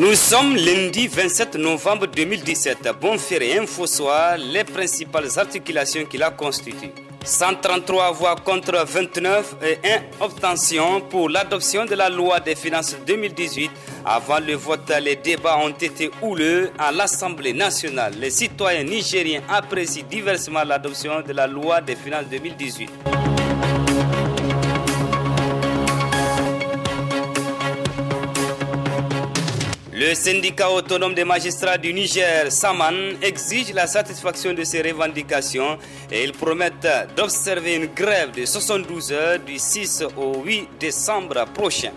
Nous sommes lundi 27 novembre 2017. Bonferré Info Soir, les principales articulations qui la constituent. 133 voix contre 29 et 1 abstention pour l'adoption de la loi des finances 2018. Avant le vote, les débats ont été houleux à l'Assemblée nationale. Les citoyens nigériens apprécient diversement l'adoption de la loi des finances 2018. Le syndicat autonome des magistrats du Niger, Saman, exige la satisfaction de ses revendications et ils promettent d'observer une grève de 72 heures du 6 au 8 décembre prochain.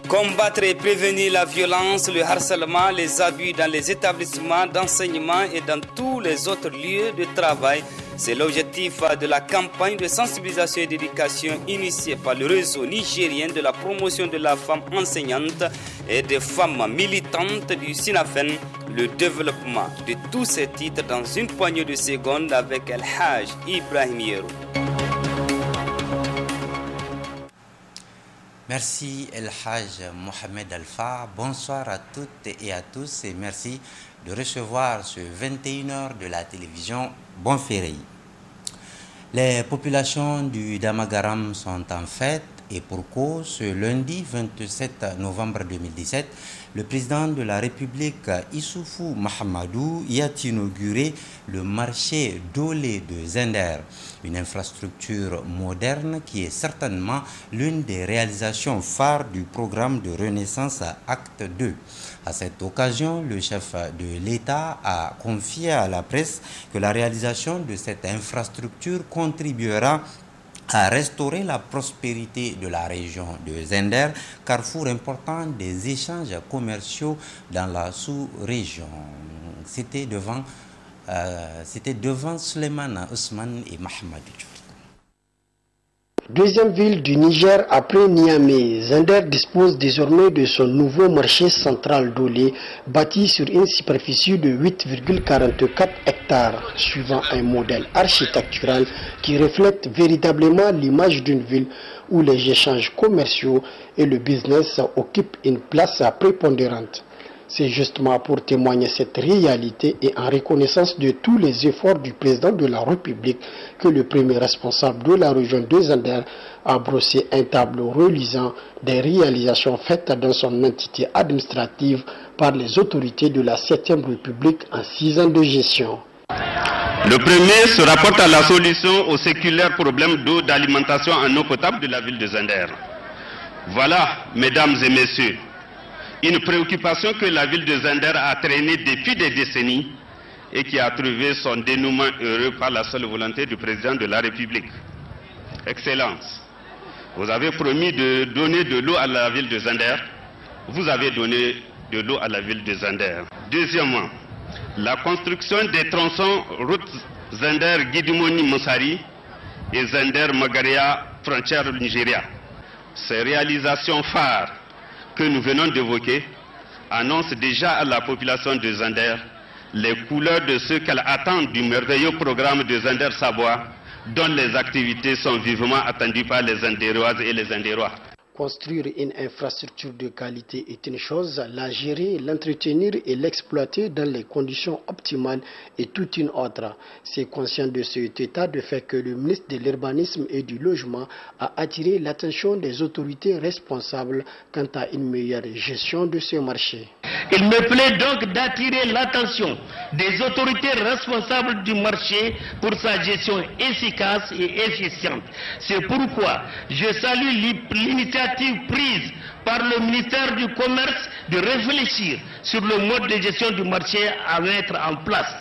Combattre et prévenir la violence, le harcèlement, les abus dans les établissements d'enseignement et dans tous les autres lieux de travail. C'est l'objectif de la campagne de sensibilisation et d'éducation initiée par le réseau nigérien de la promotion de la femme enseignante et des femmes militantes du SINAFEN. Le développement de tous ces titres dans une poignée de secondes avec El Haj Ibrahim Yerou. Merci El Haj Mohamed Alpha. Bonsoir à toutes et à tous et merci de recevoir ce 21h de la télévision Bonferré. Les populations du Damagaram sont en fête et pour cause, ce lundi 27 novembre 2017, le président de la République Issoufou Mahamadou y a inauguré le marché Dolé de Zender, une infrastructure moderne qui est certainement l'une des réalisations phares du programme de Renaissance Acte 2. À cette occasion, le chef de l'État a confié à la presse que la réalisation de cette infrastructure contribuera à restaurer la prospérité de la région de Zender, carrefour important des échanges commerciaux dans la sous-région. C'était devant Suleiman Ousmane et Mahamadou. Deuxième ville du Niger après Niamey, Zender dispose désormais de son nouveau marché central Dolé, bâti sur une superficie de 8,44 hectares, suivant un modèle architectural qui reflète véritablement l'image d'une ville où les échanges commerciaux et le business occupent une place prépondérante. C'est justement pour témoigner cette réalité et en reconnaissance de tous les efforts du président de la République que le premier responsable de la région de Zender a brossé un tableau relisant des réalisations faites dans son entité administrative par les autorités de la 7e République en 6 ans de gestion. Le premier se rapporte à la solution au séculaire problème d'eau d'alimentation en eau potable de la ville de Zender. Voilà, mesdames et messieurs, une préoccupation que la ville de Zender a traînée depuis des décennies et qui a trouvé son dénouement heureux par la seule volonté du président de la République. Excellence, vous avez promis de donner de l'eau à la ville de Zender. Vous avez donné de l'eau à la ville de Zender. Deuxièmement, la construction des tronçons route Zender-Guidimoni-Moussari et Zender-Magaria, frontière Nigeria. Ces réalisations phares que nous venons d'évoquer annoncent déjà à la population de Zender les couleurs de ce qu'elle attend du merveilleux programme de Zender-Savoie, dont les activités sont vivement attendues par les Zendéroises et les Zendérois. Construire une infrastructure de qualité est une chose, la gérer, l'entretenir et l'exploiter dans les conditions optimales est toute une autre. C'est conscient de cet état de fait que le ministre de l'Urbanisme et du Logement a attiré l'attention des autorités responsables quant à une meilleure gestion de ce marché. Il me plaît donc d'attirer l'attention des autorités responsables du marché pour sa gestion efficace et efficiente. C'est pourquoi je salue l'initiative prise par le ministère du Commerce de réfléchir sur le mode de gestion du marché à mettre en place.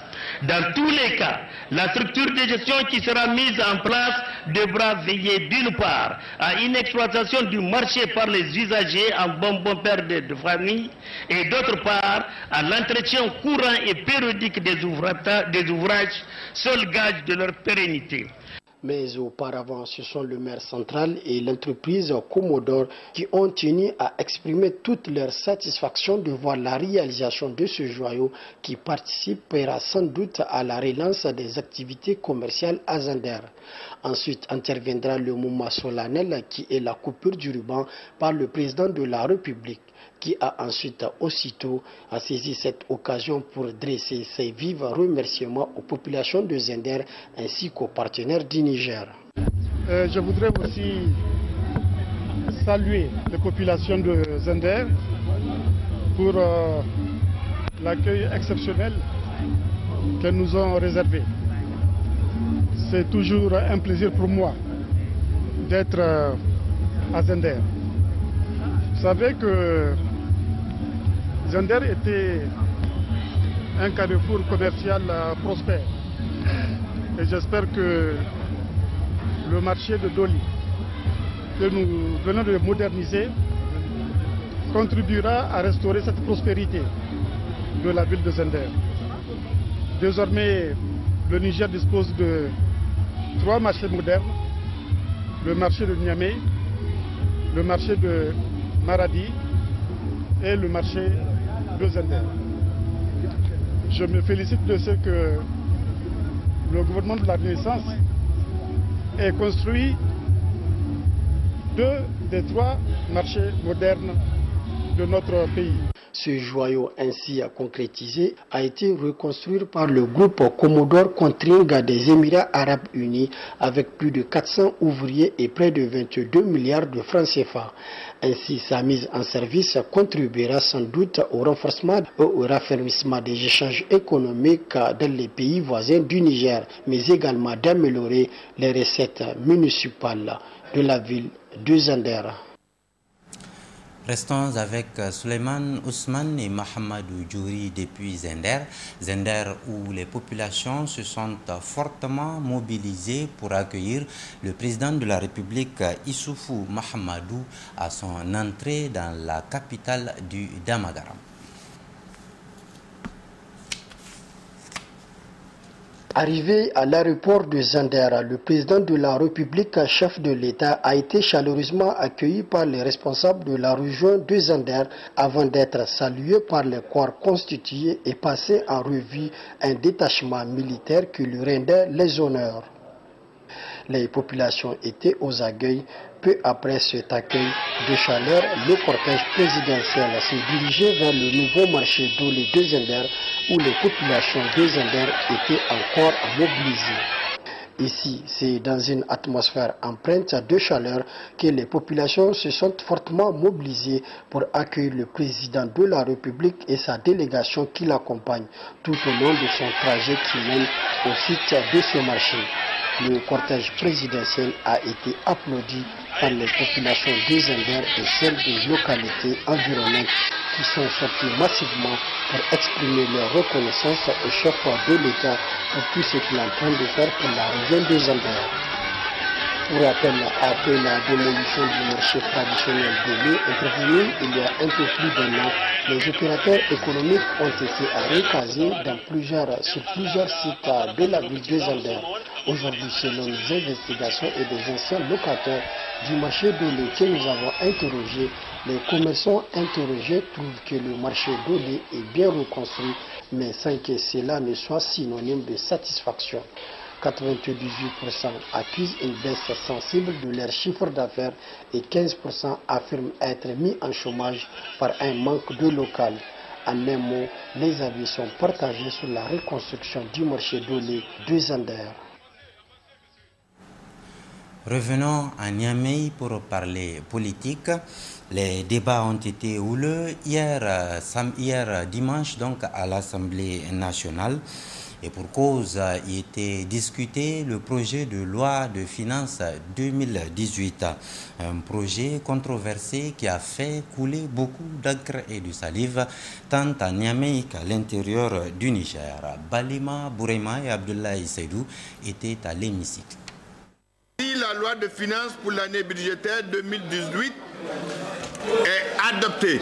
Dans tous les cas, la structure de gestion qui sera mise en place devra veiller d'une part à une exploitation du marché par les usagers en bon père de famille et d'autre part à l'entretien courant et périodique des ouvrages, seul gage de leur pérennité. Mais auparavant, ce sont le maire central et l'entreprise Commodore qui ont tenu à exprimer toute leur satisfaction de voir la réalisation de ce joyau qui participera sans doute à la relance des activités commerciales à Zender. Ensuite interviendra le moment solennel qui est la coupure du ruban par le président de la République, qui a ensuite aussitôt saisi cette occasion pour dresser ses vifs remerciements aux populations de Zender ainsi qu'aux partenaires du Niger. Je voudrais aussi saluer les populations de Zender pour l'accueil exceptionnel qu'elles nous ont réservé. C'est toujours un plaisir pour moi d'être à Zender. Vous savez que Zender était un carrefour commercial prospère et j'espère que le marché de Doli que nous venons de moderniser contribuera à restaurer cette prospérité de la ville de Zender. Désormais, le Niger dispose de 3 marchés modernes, le marché de Niamey, le marché de Maradi et le marché de Zender. Je me félicite de ce que le gouvernement de la Renaissance ait construit 2 des 3 marchés modernes de notre pays. Ce joyau ainsi concrétisé a été reconstruit par le groupe Commodore Contringa des Émirats Arabes Unis avec plus de 400 ouvriers et près de 22 milliards de francs CFA. Ainsi, sa mise en service contribuera sans doute au renforcement et au raffermissement des échanges économiques dans les pays voisins du Niger, mais également d'améliorer les recettes municipales de la ville de Zender. Restons avec Suleiman Ousmane et Mahamadou Djouri depuis Zender. Zender où les populations se sont fortement mobilisées pour accueillir le président de la République Issoufou Mahamadou à son entrée dans la capitale du Damagaram. Arrivé à l'aéroport de Zender, le président de la République, chef de l'État, a été chaleureusement accueilli par les responsables de la région de Zender avant d'être salué par les corps constitués et passé en revue un détachement militaire qui lui rendait les honneurs. Les populations étaient aux aguets. Peu après cet accueil de chaleur, le cortège présidentiel s'est dirigé vers le nouveau marché Doli de Zender où les populations de Zender étaient encore mobilisées. Ici, c'est dans une atmosphère empreinte de chaleur que les populations se sont fortement mobilisées pour accueillir le président de la République et sa délégation qui l'accompagne tout au long de son trajet qui mène au site de ce marché. Le cortège présidentiel a été applaudi par les populations de Zender et celles des localités environnantes qui sont sorties massivement pour exprimer leur reconnaissance au chef de l'État pour tout ce qu'il est en train de faire pour la région de Zender. Pour rappel, après la démolition du marché traditionnel de l'eau intervenue il y a un peu plus d'un an, les opérateurs économiques ont été recasés sur plusieurs sites de la ville de Zender. Aujourd'hui, selon les investigations et des anciens locataires du marché de l'eau que nous avons interrogés, les commerçants interrogés trouvent que le marché de l'eau est bien reconstruit, mais sans que cela ne soit synonyme de satisfaction. 98% accusent une baisse sensible de leur chiffre d'affaires et 15% affirment être mis en chômage par un manque de local. En un mot, les avis sont partagés sur la reconstruction du marché de l'eau de Zender. Revenons à Niamey pour parler politique. Les débats ont été houleux hier dimanche donc à l'Assemblée nationale. Et pour cause, il était discuté le projet de loi de finances 2018. Un projet controversé qui a fait couler beaucoup d'encre et de salive, tant à Niamey qu'à l'intérieur du Niger. Balima Bourema et Abdoulaye Seydou étaient à l'hémicycle. Si la loi de finances pour l'année budgétaire 2018 est adoptée,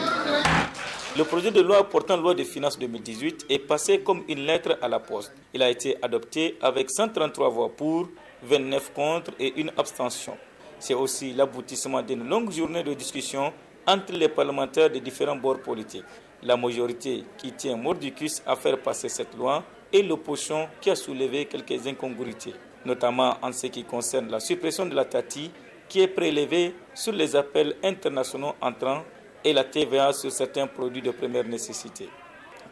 le projet de loi portant loi de finances 2018 est passé comme une lettre à la poste. Il a été adopté avec 133 voix pour, 29 contre et une abstention. C'est aussi l'aboutissement d'une longue journée de discussion entre les parlementaires des différents bords politiques. La majorité qui tient mordicus à faire passer cette loi et l'opposition qui a soulevé quelques incongruités, notamment en ce qui concerne la suppression de la TATI qui est prélevée sur les appels internationaux entrants et la TVA sur certains produits de première nécessité.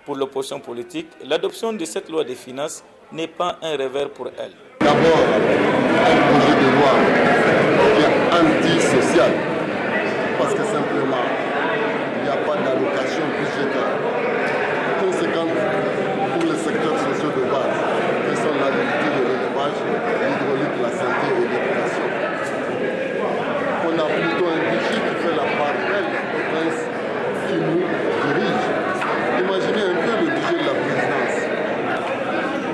Pour l'opposition politique, l'adoption de cette loi des finances n'est pas un revers pour elle. D'abord, un projet de loi qui est antisocial, parce que simplement, il n'y a pas d'allocation budgétaire conséquente pour les secteurs sociaux de base, qui sont l'agriculture de l'élevage, l'hydraulique, la santé et l'éducation. On a plutôt un budget qui fait la part belle au prince qui nous dirige. Imaginez un peu le budget de la présidence.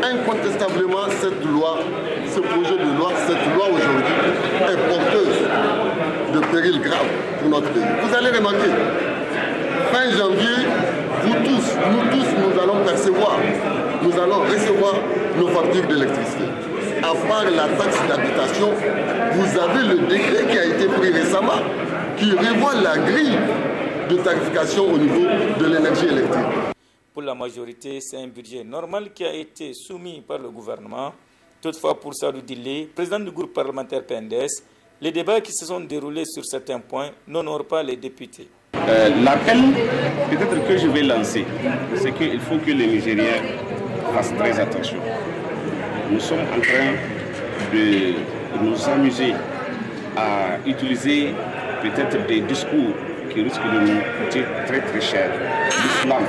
Incontestablement, cette loi, ce projet de loi, cette loi aujourd'hui est porteuse de périls graves pour notre pays. Vous allez remarquer, fin janvier, nous tous, nous allons percevoir, nous allons recevoir nos factures d'électricité. À part la taxe d'habitation, vous avez le décret qui a été pris récemment qui revoit la grille de tarification au niveau de l'énergie électrique. Pour la majorité, c'est un budget normal qui a été soumis par le gouvernement. Toutefois, pour Sadou Dile, président du groupe parlementaire PNDS, les débats qui se sont déroulés sur certains points n'honorent pas les députés. L'appel peut-être que je vais lancer, c'est qu'il faut que les Nigériens fassent très attention. Nous sommes en train de nous amuser à utiliser peut-être des discours qui risquent de nous coûter très très cher. L'islam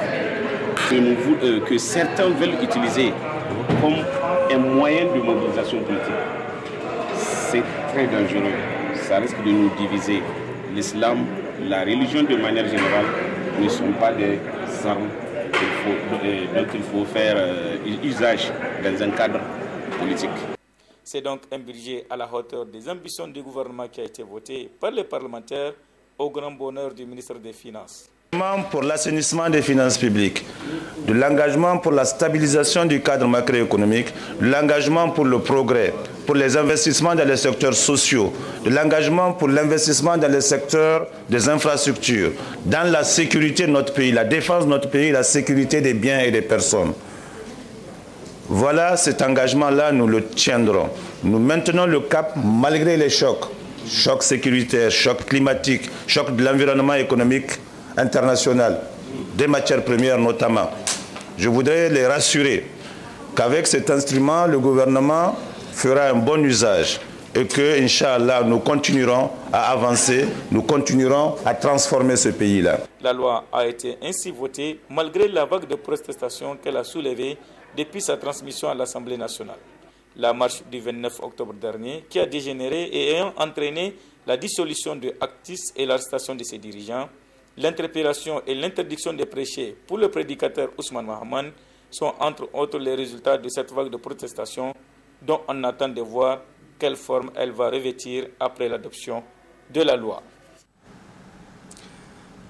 que certains veulent utiliser comme un moyen de mobilisation politique. C'est très dangereux. Ça risque de nous diviser. L'islam, la religion de manière générale, ne sont pas des armes dont il faut faire usage dans un cadre politique. C'est donc un budget à la hauteur des ambitions du gouvernement qui a été voté par les parlementaires au grand bonheur du ministre des Finances. Pour l'assainissement des finances publiques, de l'engagement pour la stabilisation du cadre macroéconomique, de l'engagement pour le progrès, pour les investissements dans les secteurs sociaux, de l'engagement pour l'investissement dans les secteurs des infrastructures, dans la sécurité de notre pays, la défense de notre pays, la sécurité des biens et des personnes. Voilà, cet engagement-là, nous le tiendrons. Nous maintenons le cap malgré les chocs. Choc sécuritaire, choc climatique, choc de l'environnement économique international, des matières premières notamment. Je voudrais les rassurer qu'avec cet instrument, le gouvernement fera un bon usage et que, Inch'Allah, nous continuerons à avancer, nous continuerons à transformer ce pays-là. La loi a été ainsi votée malgré la vague de protestations qu'elle a soulevée depuis sa transmission à l'Assemblée nationale. La marche du 29 octobre dernier, qui a dégénéré et ayant entraîné la dissolution de Actis et l'arrestation de ses dirigeants, l'interpellation et l'interdiction des prêchés pour le prédicateur Ousmane Mahaman sont entre autres les résultats de cette vague de protestation dont on attend de voir quelle forme elle va revêtir après l'adoption de la loi.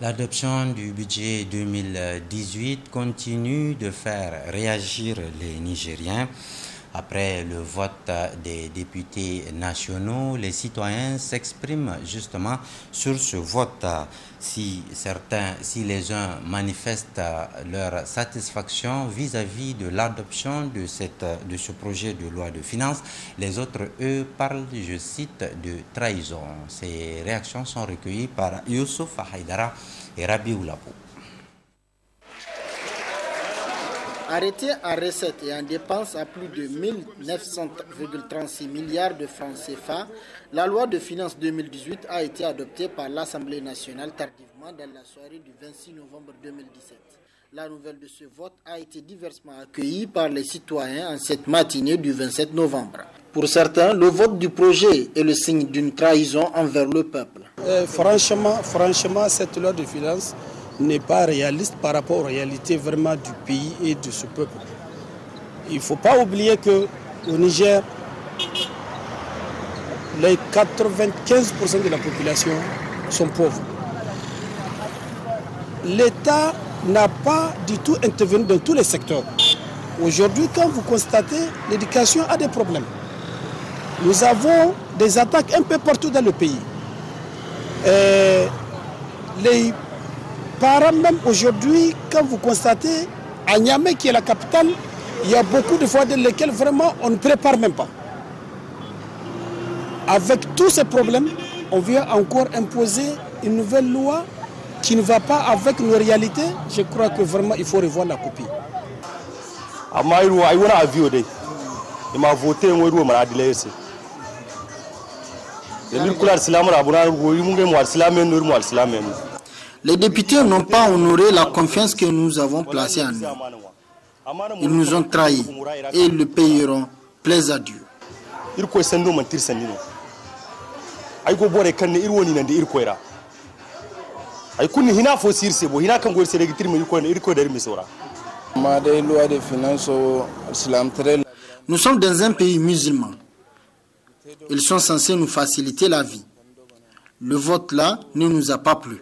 L'adoption du budget 2018 continue de faire réagir les Nigériens. Après le vote des députés nationaux, les citoyens s'expriment justement sur ce vote. Si les uns manifestent leur satisfaction vis-à-vis de l'adoption de ce projet de loi de finances, les autres, eux, parlent, je cite, de trahison. Ces réactions sont recueillies par Youssouf Haïdara et Rabi Oulapou. Arrêté en recettes et en dépenses à plus de 1900,36 milliards de francs CFA, la loi de finances 2018 a été adoptée par l'Assemblée nationale tardivement dans la soirée du 26 novembre 2017. La nouvelle de ce vote a été diversement accueillie par les citoyens en cette matinée du 27 novembre. Pour certains, le vote du projet est le signe d'une trahison envers le peuple. Franchement, cette loi de finances n'est pas réaliste par rapport aux réalités vraiment du pays et de ce peuple. Il ne faut pas oublier qu'au Niger, les 95% de la population sont pauvres. L'État n'a pas du tout intervenu dans tous les secteurs. Aujourd'hui, quand vous constatez, l'éducation a des problèmes. Nous avons des attaques un peu partout dans le pays. Les parents même aujourd'hui, quand vous constatez, à Niamey qui est la capitale, il y a beaucoup de fois dans lesquelles vraiment on ne prépare même pas. Avec tous ces problèmes, on vient encore imposer une nouvelle loi qui ne va pas avec nos réalités. Je crois que vraiment il faut revoir la copie. Les députés n'ont pas honoré la confiance que nous avons placée en eux. Ils nous ont trahis et ils le payeront, plaise à Dieu. Nous sommes dans un pays musulman. Ils sont censés nous faciliter la vie. Le vote là ne nous a pas plu.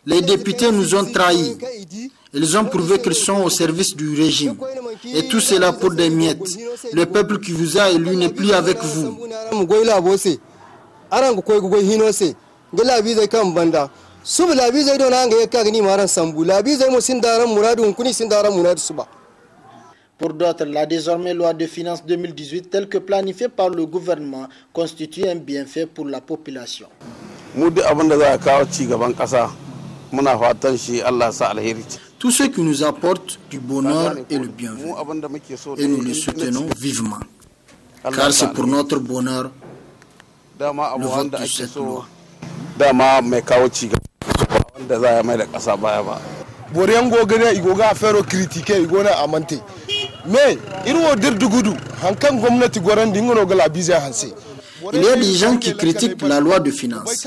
Les députés nous ont trahis. Ils ont prouvé qu'ils sont au service du régime. Et tout cela pour des miettes. Le peuple qui vous a élu n'est plus avec vous. Pour d'autres, la désormais loi de finances 2018, telle que planifiée par le gouvernement, constitue un bienfait pour la population. Tout ce qui nous apporte du bonheur et le bienvenu. Et nous le soutenons vivement. Car c'est pour notre bonheur le vote de cette loi. Il y a des gens qui critiquent la loi de finances.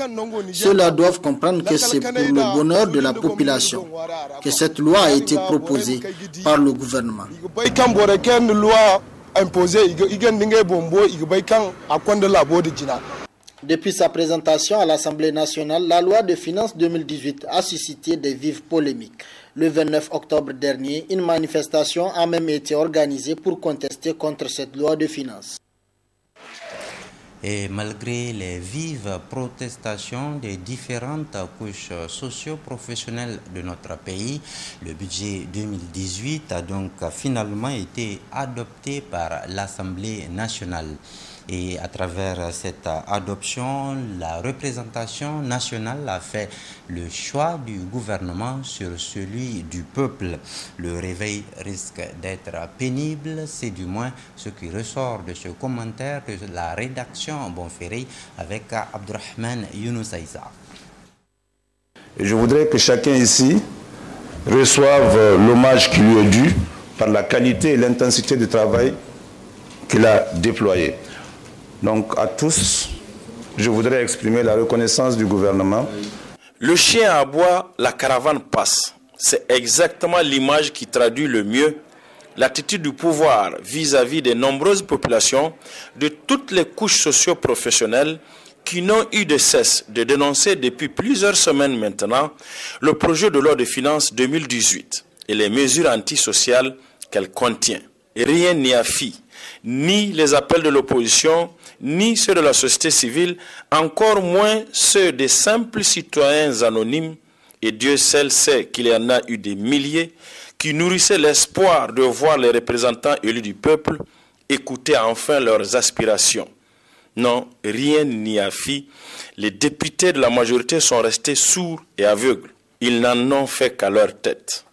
Ceux-là doivent comprendre que c'est pour le bonheur de la population que cette loi a été proposée par le gouvernement. Depuis sa présentation à l'Assemblée nationale, la loi de finances 2018 a suscité des vives polémiques. Le 29 octobre dernier, une manifestation a même été organisée pour contester contre cette loi de finances. Et malgré les vives protestations des différentes couches socio-professionnelles de notre pays, le budget 2018 a donc finalement été adopté par l'Assemblée nationale. Et à travers cette adoption, la représentation nationale a fait le choix du gouvernement sur celui du peuple. Le réveil risque d'être pénible, c'est du moins ce qui ressort de ce commentaire de la rédaction Bonferré avec Abdurrahman Younousaïsa. Je voudrais que chacun ici reçoive l'hommage qui lui est dû par la qualité et l'intensité du travail qu'il a déployé. Donc à tous, je voudrais exprimer la reconnaissance du gouvernement. Le chien aboie, la caravane passe. C'est exactement l'image qui traduit le mieux l'attitude du pouvoir vis-à-vis des nombreuses populations de toutes les couches socio-professionnelles qui n'ont eu de cesse de dénoncer depuis plusieurs semaines maintenant le projet de loi de finances 2018 et les mesures antisociales qu'elle contient. Et rien n'y a fi, ni les appels de l'opposition, ni ceux de la société civile, encore moins ceux des simples citoyens anonymes, et Dieu seul sait qu'il y en a eu des milliers, qui nourrissaient l'espoir de voir les représentants élus du peuple écouter enfin leurs aspirations. Non, rien n'y a fait. Les députés de la majorité sont restés sourds et aveugles. Ils n'en ont fait qu'à leur tête.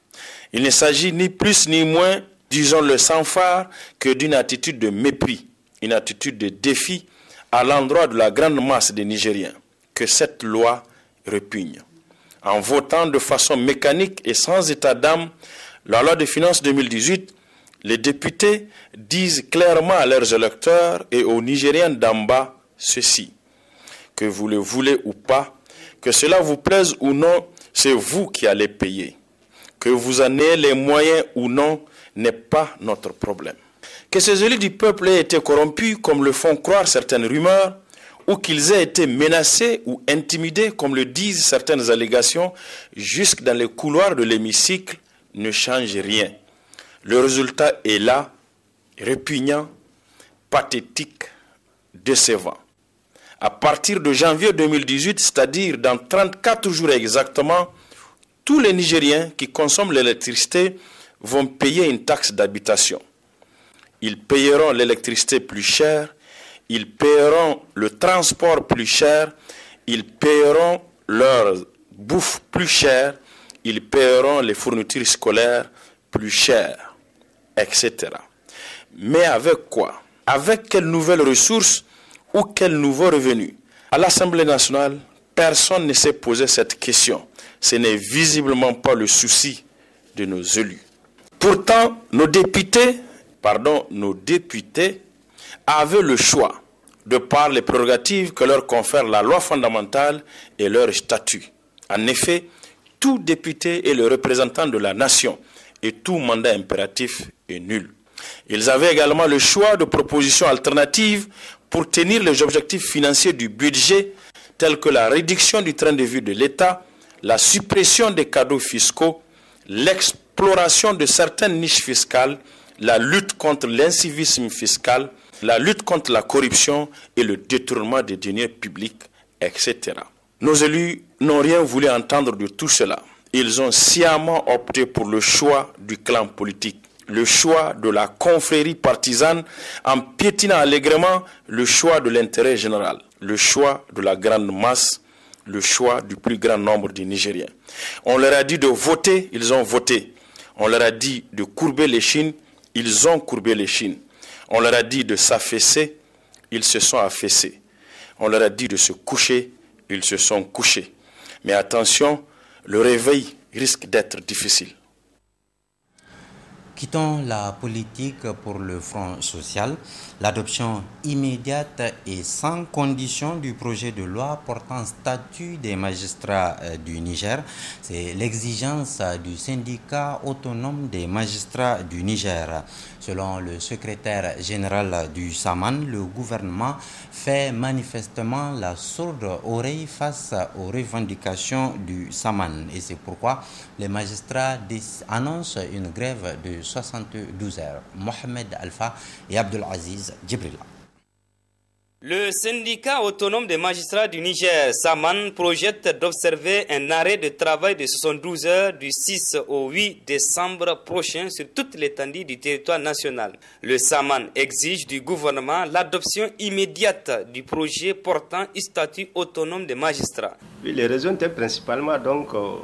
Il ne s'agit ni plus ni moins, disons-le sans phare, que d'une attitude de mépris, une attitude de défi à l'endroit de la grande masse des Nigériens, que cette loi répugne. En votant de façon mécanique et sans état d'âme la loi de finances 2018, les députés disent clairement à leurs électeurs et aux Nigériens d'en bas ceci. Que vous le voulez ou pas, que cela vous plaise ou non, c'est vous qui allez payer. Que vous en ayez les moyens ou non n'est pas notre problème. Que ces élus du peuple aient été corrompus, comme le font croire certaines rumeurs, ou qu'ils aient été menacés ou intimidés, comme le disent certaines allégations, jusque dans les couloirs de l'hémicycle, ne change rien. Le résultat est là, répugnant, pathétique, décevant. À partir de janvier 2018, c'est-à-dire dans 34 jours exactement, tous les Nigériens qui consomment l'électricité vont payer une taxe d'habitation. Ils payeront l'électricité plus chère, ils payeront le transport plus cher, ils payeront leur bouffe plus chère, ils payeront les fournitures scolaires plus chères, etc. Mais avec quoi? Avec quelles nouvelles ressources ou quels nouveaux revenus? À l'Assemblée nationale, personne ne s'est posé cette question. Ce n'est visiblement pas le souci de nos élus. Pourtant, nos députés avaient le choix, de par les prérogatives que leur confère la loi fondamentale et leur statut. En effet, tout député est le représentant de la nation et tout mandat impératif est nul. Ils avaient également le choix de propositions alternatives pour tenir les objectifs financiers du budget, tels que la réduction du train de vie de l'État, la suppression des cadeaux fiscaux, l'exploration de certaines niches fiscales, la lutte contre l'incivisme fiscal, la lutte contre la corruption et le détournement des deniers publics, etc. Nos élus n'ont rien voulu entendre de tout cela. Ils ont sciemment opté pour le choix du clan politique, le choix de la confrérie partisane, en piétinant allègrement le choix de l'intérêt général, le choix de la grande masse, le choix du plus grand nombre de Nigériens. On leur a dit de voter, ils ont voté. On leur a dit de courber les chines, ils ont courbé les chines. On leur a dit de s'affaisser, ils se sont affaissés. On leur a dit de se coucher, ils se sont couchés. Mais attention, le réveil risque d'être difficile. Quittons la politique pour le Front social. L'adoption immédiate et sans condition du projet de loi portant statut des magistrats du Niger, c'est l'exigence du syndicat autonome des magistrats du Niger. Selon le secrétaire général du SAMAN, le gouvernement fait manifestement la sourde oreille face aux revendications du SAMAN. Et c'est pourquoi les magistrats annoncent une grève de 72 heures. Mohamed Alpha et Abdelaziz Djibrila. Le syndicat autonome des magistrats du Niger, SAMAN, projette d'observer un arrêt de travail de 72 heures du 6 au 8 décembre prochain sur toute l'étendue du territoire national. Le SAMAN exige du gouvernement l'adoption immédiate du projet portant statut autonome des magistrats. Oui, les raisons étaient principalement donc au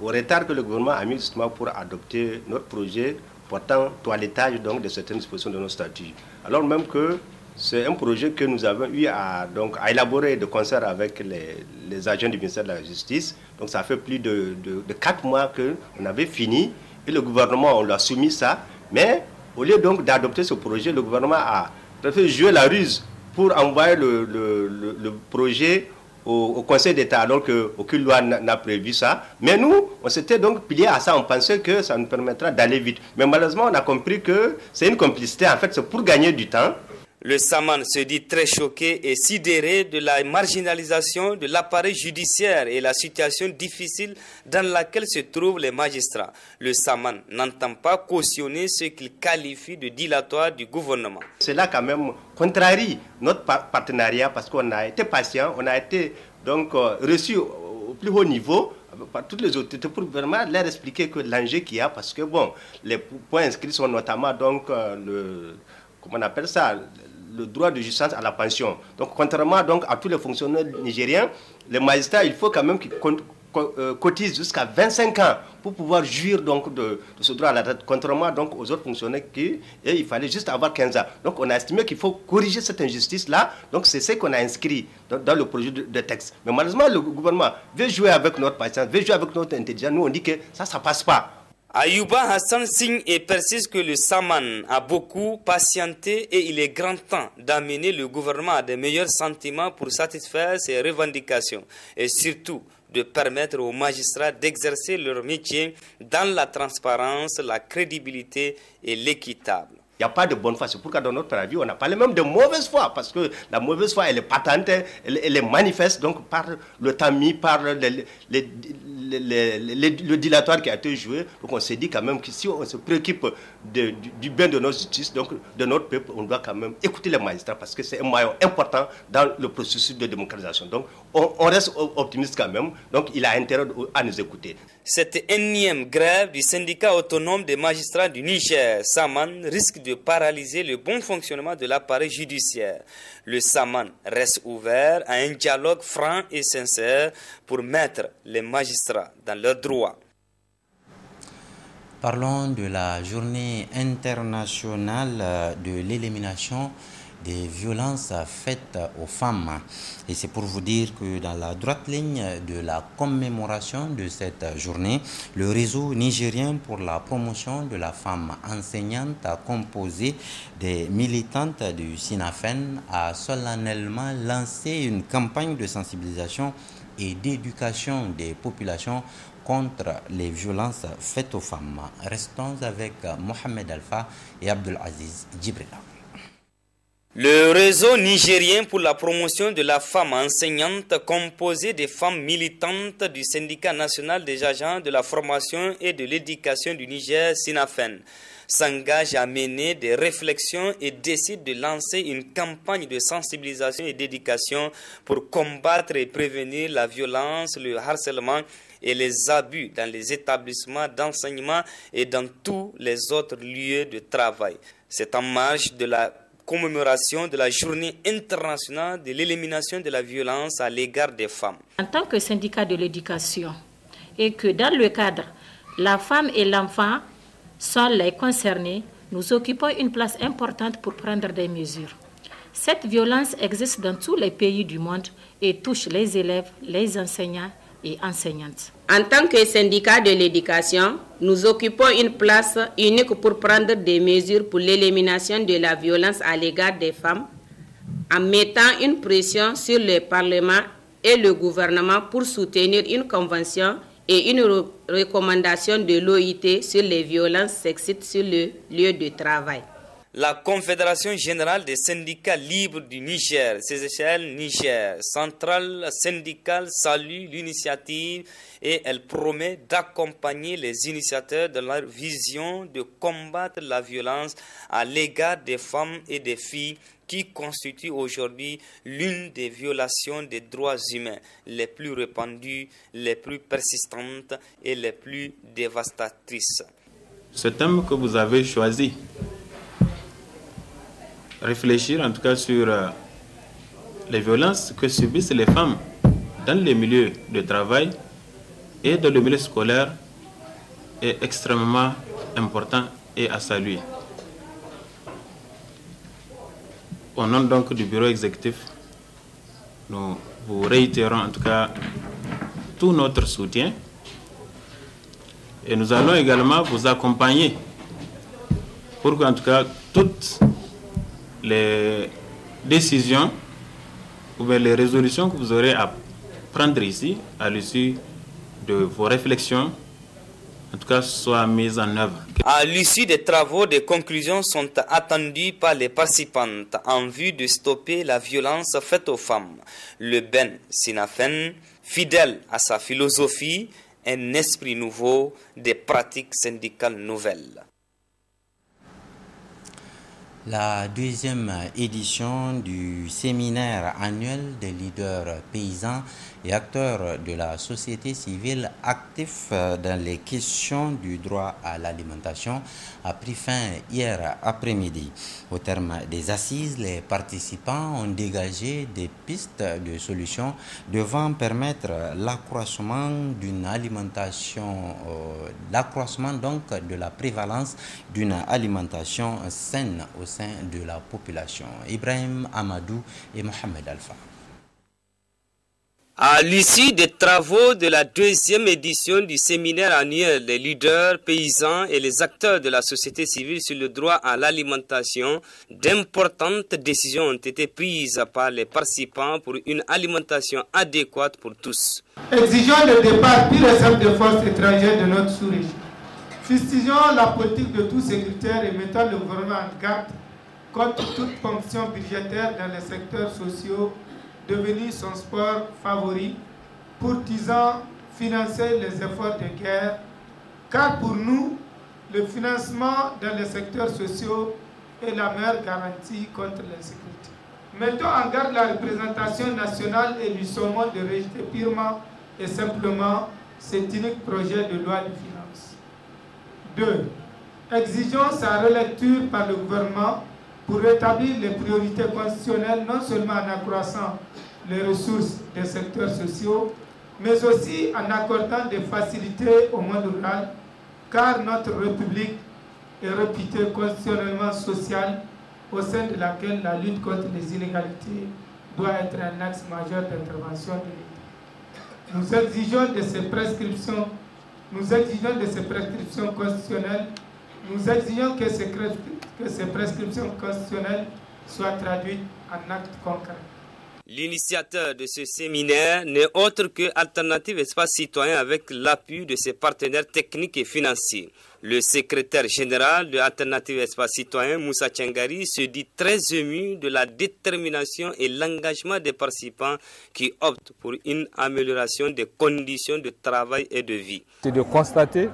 retard que le gouvernement a mis justement pour adopter notre projet portant toilettage donc de certaines dispositions de nos statuts. Alors même que c'est un projet que nous avons eu à élaborer de concert avec les agents du ministère de la Justice. Donc ça fait plus de 4 mois qu'on avait fini et le gouvernement, on l'a soumis ça. Mais au lieu donc d'adopter ce projet, le gouvernement a préféré jouer la ruse pour envoyer le projet au Conseil d'État alors qu'aucune loi n'a prévu ça. Mais nous, on s'était donc plié à ça, on pensait que ça nous permettra d'aller vite. Mais malheureusement, on a compris que c'est une complicité, en fait, c'est pour gagner du temps. Le SAMAN se dit très choqué et sidéré de la marginalisation de l'appareil judiciaire et la situation difficile dans laquelle se trouvent les magistrats. Le SAMAN n'entend pas cautionner ce qu'il qualifie de dilatoire du gouvernement. Cela quand même contrarie notre partenariat parce qu'on a été patient, on a été donc reçu au plus haut niveau par toutes les autorités pour vraiment leur expliquer que l'enjeu qu'il y a, parce que bon, les points inscrits sont notamment donc comment on appelle ça, le droit de jouissance à la pension. Donc, contrairement donc, à tous les fonctionnaires nigériens, les magistrats, il faut quand même qu'ils cotisent jusqu'à 25 ans pour pouvoir jouir donc de ce droit à la retraite, contrairement donc aux autres fonctionnaires il fallait juste avoir 15 ans. Donc on a estimé qu'il faut corriger cette injustice-là, donc c'est ce qu'on a inscrit dans le projet de texte. Mais malheureusement, le gouvernement veut jouer avec notre patience, veut jouer avec notre intelligence. Nous on dit que ça passe pas. Ayouba Hassan signe et persiste que le Saman a beaucoup patienté et il est grand temps d'amener le gouvernement à des meilleurs sentiments pour satisfaire ses revendications et surtout de permettre aux magistrats d'exercer leur métier dans la transparence, la crédibilité et l'équitable. Il n'y a pas de bonne foi. C'est pourquoi dans notre avis, on n'a pas même de mauvaise foi. Parce que la mauvaise foi, elle est patente, elle est manifeste donc par le temps mis, par le dilatoire qui a été joué. Donc on s'est dit quand même que si on se préoccupe du bien de notre justice, donc de notre peuple, on doit quand même écouter les magistrats parce que c'est un maillon important dans le processus de démocratisation. Donc on reste optimiste quand même. Donc il a intérêt à nous écouter. Cette énième grève du syndicat autonome des magistrats du Niger, Saman, risque de paralyser le bon fonctionnement de l'appareil judiciaire. Le Saman reste ouvert à un dialogue franc et sincère pour mettre les magistrats dans leurs droits. Parlons de la journée internationale de l'élimination des violences faites aux femmes. Et c'est pour vous dire que dans la droite ligne de la commémoration de cette journée, le réseau nigérien pour la promotion de la femme enseignante composé des militantes du SINAFEN a solennellement lancé une campagne de sensibilisation et d'éducation des populations contre les violences faites aux femmes. Restons avec Mohamed Alpha et Abdelaziz Djibrila. Le réseau nigérien pour la promotion de la femme enseignante, composé des femmes militantes du syndicat national des agents de la formation et de l'éducation du Niger, SINAFEN, s'engage à mener des réflexions et décide de lancer une campagne de sensibilisation et d'éducation pour combattre et prévenir la violence, le harcèlement et les abus dans les établissements d'enseignement et dans tous les autres lieux de travail. C'est en marge de la commémoration de la journée internationale de l'élimination de la violence à l'égard des femmes. En tant que syndicat de l'éducation, et que dans le cadre, la femme et l'enfant sont les concernés, nous occupons une place importante pour prendre des mesures. Cette violence existe dans tous les pays du monde et touche les élèves, les enseignants et enseignantes. En tant que syndicat de l'éducation, nous occupons une place unique pour prendre des mesures pour l'élimination de la violence à l'égard des femmes, en mettant une pression sur le Parlement et le gouvernement pour soutenir une convention et une recommandation de l'OIT sur les violences sexistes sur le lieu de travail. La Confédération générale des syndicats libres du Niger, CGCL Niger, centrale syndicale, salue l'initiative et elle promet d'accompagner les initiateurs de leur vision de combattre la violence à l'égard des femmes et des filles qui constitue aujourd'hui l'une des violations des droits humains les plus répandues, les plus persistantes et les plus dévastatrices. Ce thème que vous avez choisi, réfléchir en tout cas sur les violences que subissent les femmes dans les milieux de travail et dans le milieu scolaire est extrêmement important et à saluer. Au nom donc du bureau exécutif, nous vous réitérons en tout cas tout notre soutien et nous allons également vous accompagner pour qu'en tout cas toutes les décisions ou bien les résolutions que vous aurez à prendre ici à l'issue de vos réflexions en tout cas soient mises en œuvre. À l'issue des travaux, des conclusions sont attendues par les participantes en vue de stopper la violence faite aux femmes. Le Ben SINAFEN, fidèle à sa philosophie, un esprit nouveau, des pratiques syndicales nouvelles. La deuxième édition du séminaire annuel des leaders paysans et acteurs de la société civile actifs dans les questions du droit à l'alimentation a pris fin hier après-midi. Au terme des assises, les participants ont dégagé des pistes de solutions devant permettre l'accroissement d'une alimentation, l'accroissement donc de la prévalence d'une alimentation saine au sein de la population. Ibrahim Amadou et Mohamed Alpha. À l'issue des travaux de la deuxième édition du séminaire annuel des leaders paysans et les acteurs de la société civile sur le droit à l'alimentation, d'importantes décisions ont été prises par les participants pour une alimentation adéquate pour tous. Exigeons le départ pur et simple des forces étrangères de notre sous-région. Fustigeons la politique de tous ces critères et mettons le gouvernement en garde contre toute ponction budgétaire dans les secteurs sociaux devenu son sport favori, courtisan financer les efforts de guerre, car pour nous, le financement dans les secteurs sociaux est la meilleure garantie contre l'insécurité. Mettons en garde la représentation nationale et lui sommons de rejeter purement et simplement cet unique projet de loi de finances. 2. Exigeons sa relecture par le gouvernement pour rétablir les priorités constitutionnelles, non seulement en accroissant les ressources des secteurs sociaux, mais aussi en accordant des facilités au monde rural, car notre République est réputée constitutionnellement sociale, au sein de laquelle la lutte contre les inégalités doit être un axe majeur d'intervention de l'État. Nous exigeons de ces prescriptions constitutionnelles, nous exigeons que ces prescriptions constitutionnelles soient traduites en actes concrets. L'initiateur de ce séminaire n'est autre que Alternative Espace Citoyen avec l'appui de ses partenaires techniques et financiers. Le secrétaire général de Alternative Espace Citoyen, Moussa Tchangari, se dit très ému de la détermination et l'engagement des participants qui optent pour une amélioration des conditions de travail et de vie. C'est de constater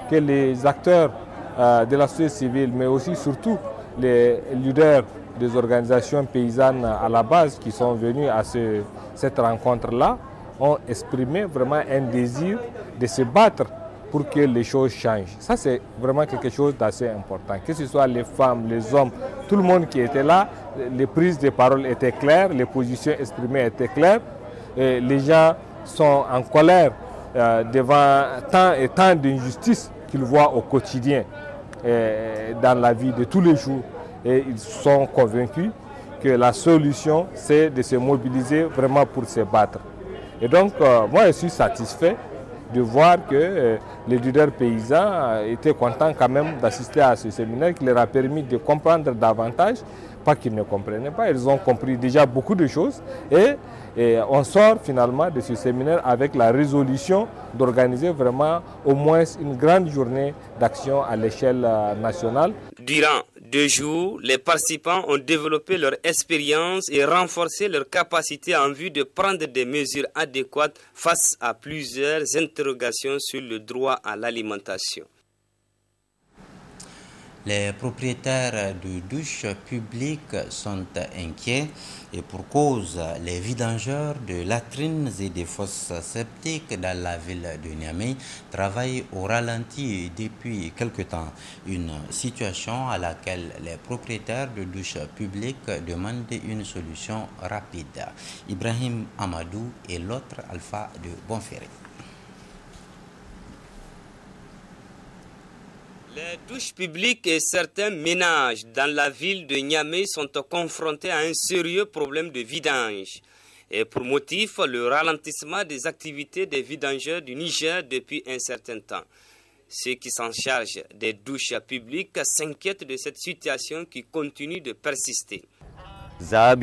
que les acteurs de la société civile, mais aussi surtout les leaders des organisations paysannes à la base qui sont venus à cette rencontre-là, ont exprimé vraiment un désir de se battre pour que les choses changent. Ça, c'est vraiment quelque chose d'assez important. Que ce soit les femmes, les hommes, tout le monde qui était là, les prises de parole étaient claires, les positions exprimées étaient claires. Et les gens sont en colère devant tant et tant d'injustices qu'ils voient au quotidien dans la vie de tous les jours. Et ils sont convaincus que la solution, c'est de se mobiliser vraiment pour se battre. Et donc, moi, je suis satisfait de voir que les leaders paysans étaient contents quand même d'assister à ce séminaire qui leur a permis de comprendre davantage, pas qu'ils ne comprenaient pas, ils ont compris déjà beaucoup de choses et on sort finalement de ce séminaire avec la résolution d'organiser vraiment au moins une grande journée d'action à l'échelle nationale. Durant 2 jours, les participants ont développé leur expérience et renforcé leur capacité en vue de prendre des mesures adéquates face à plusieurs interrogations sur le droit à l'alimentation. Les propriétaires de douches publiques sont inquiets et pour cause, les vidangeurs de latrines et des fosses septiques dans la ville de Niamey travaillent au ralenti depuis quelque temps. Une situation à laquelle les propriétaires de douches publiques demandent une solution rapide. Ibrahim Amadou et l'autre Alpha de Bonferré. Les douches publiques et certains ménages dans la ville de Niamey sont confrontés à un sérieux problème de vidange. Et pour motif, le ralentissement des activités des vidangeurs du Niger depuis un certain temps. Ceux qui s'en chargent des douches publiques s'inquiètent de cette situation qui continue de persister. Ça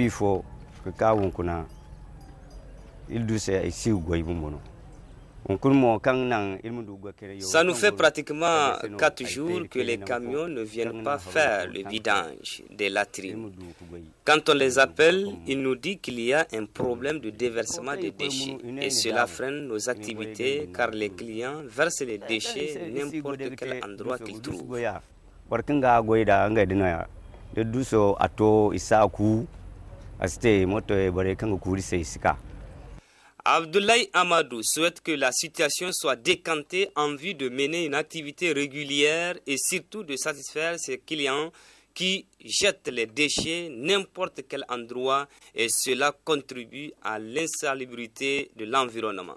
nous fait pratiquement 4 jours que les camions ne viennent pas faire le vidange des latrines. Quand on les appelle, ils nous disent qu'il y a un problème de déversement des déchets. Et cela freine nos activités car les clients versent les déchets n'importe quel endroit qu'ils trouvent. le duso ato isaku aste moto e bare kan ku rise isika. Abdoulaye Amadou souhaite que la situation soit décantée en vue de mener une activité régulière et surtout de satisfaire ses clients qui jettent les déchets n'importe quel endroit et cela contribue à l'insalubrité de l'environnement.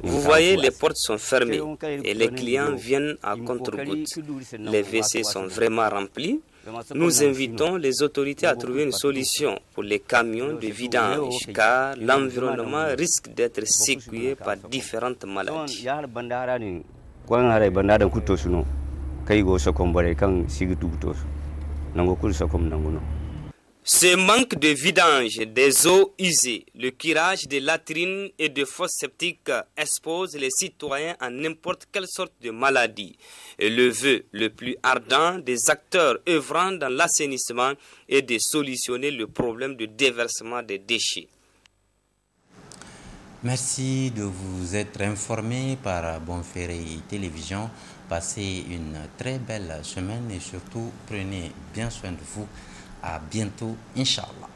Vous voyez, les portes sont fermées et les clients viennent à contre-gouttes. Les WC sont vraiment remplis. Nous invitons les autorités à trouver une solution pour les camions de vidange car l'environnement risque d'être secoué par différentes maladies. Ce manque de vidange des eaux usées, le curage des latrines et de fosses septiques expose les citoyens à n'importe quelle sorte de maladie. Et le vœu le plus ardent des acteurs œuvrant dans l'assainissement est de solutionner le problème de déversement des déchets. Merci de vous être informé par Bonferré Télévision. Passez une très belle semaine et surtout prenez bien soin de vous. À bientôt, Inch'Allah.